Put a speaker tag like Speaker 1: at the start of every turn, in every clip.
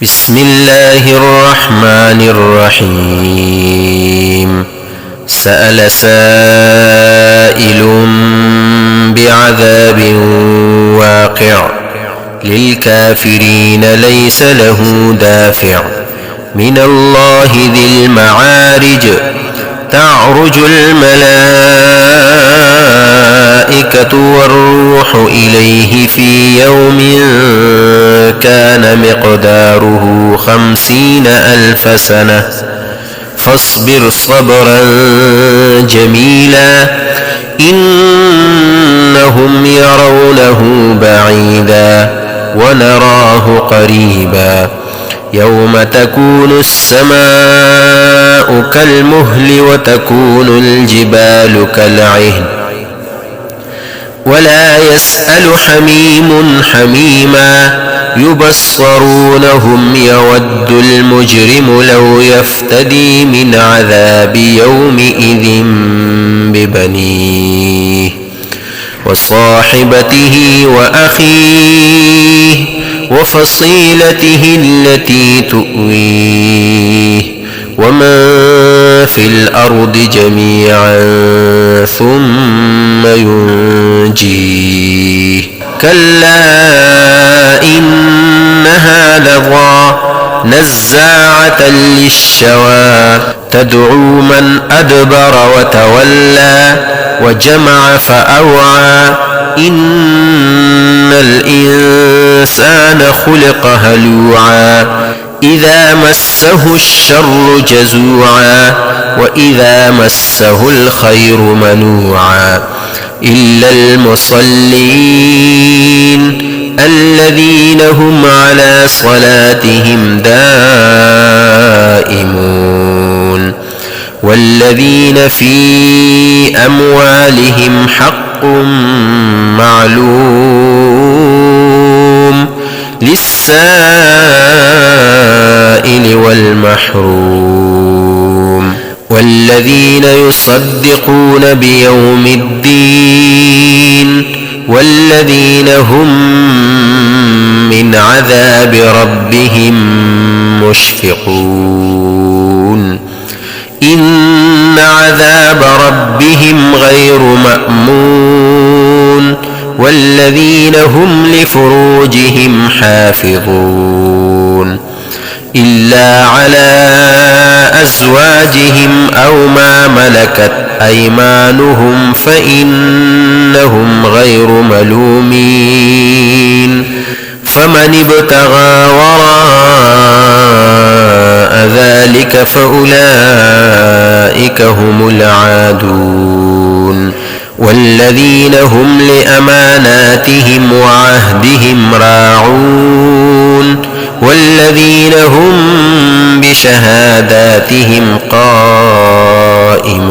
Speaker 1: بسم الله الرحمن الرحيم. سأل سائل بعذاب واقع للكافرين ليس له دافع من الله ذي المعارج. تعرج الملائكة والروح إليه في يوم كان مقداره 50,000 سنة فاصبر صبرا جميلا إنهم يرونه بعيدا ونراه قريبا. يوم تكون السماء كالمهل وتكون الجبال كالعهن ولا يسأل حميم حميما. يبصرونهم يود المجرم لو يفتدي من عذاب يومئذ ببنيه وصاحبته وأخيه وفصيلته التي تؤويه ومن في الأرض جميعا ثم ينجيه. كلا إنها لظى نزاعة للشوى تدعو من أدبر وتولى وجمع فأوعى. إن الإنسان خلق هلوعا إذا مسه الشر جزوعا وإذا مسه الخير منوعا إلا المصلين الذين هم على صلاتهم دائمون والذين في أموالهم حق معلوم للسائل والمحروم والذين يصدقون بيوم الدين والذين هم من عذاب ربهم مشفقون. إن عذاب ربهم غير مأمون والذين هم لفروجهم حافظون إلا على أزواجهم أو ما ملكت أيمانهم فإنهم غير ملومين. فمن ابتغى وراء ذلك فأولئك هم العادون والذين هم لأماناتهم وعهدهم راعون والذين هم بشهاداتهم قائمون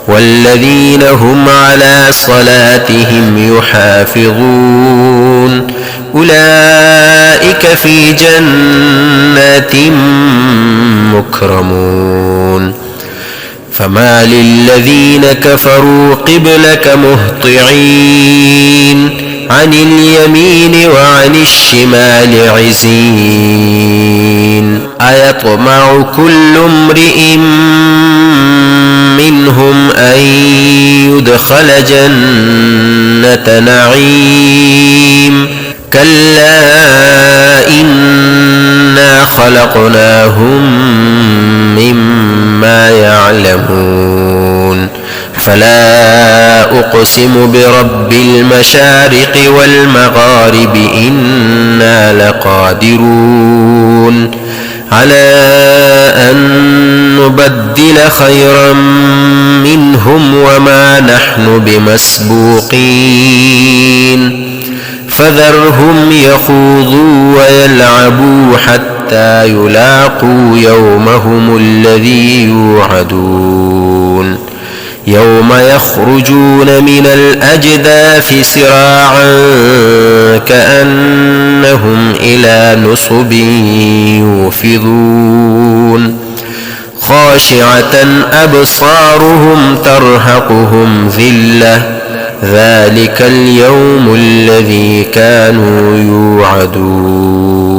Speaker 1: والذين هم على صلاتهم يحافظون أولئك في جنات مكرمون. فما للذين كفروا قبلك مهطعين عن اليمين وعن الشمال عزين. أيطمع كل امرئ منهم أن يدخل جنة نعيم كلا إنا خلقناهم مما يعلمون. فلا أقسم برب المشارق والمغارب إنا لقادرون على أن نبدل خيرا منهم وما نحن بمسبوقين. فذرهم يخوضوا ويلعبوا حتى يلاقوا يومهم الذي يوعدون. يوم يخرجون من الأجداث سراعا كأنهم إلى نصب يوفضون. خاشعة أبصارهم ترهقهم ذلة ذلك اليوم الذي كانوا يوعدون.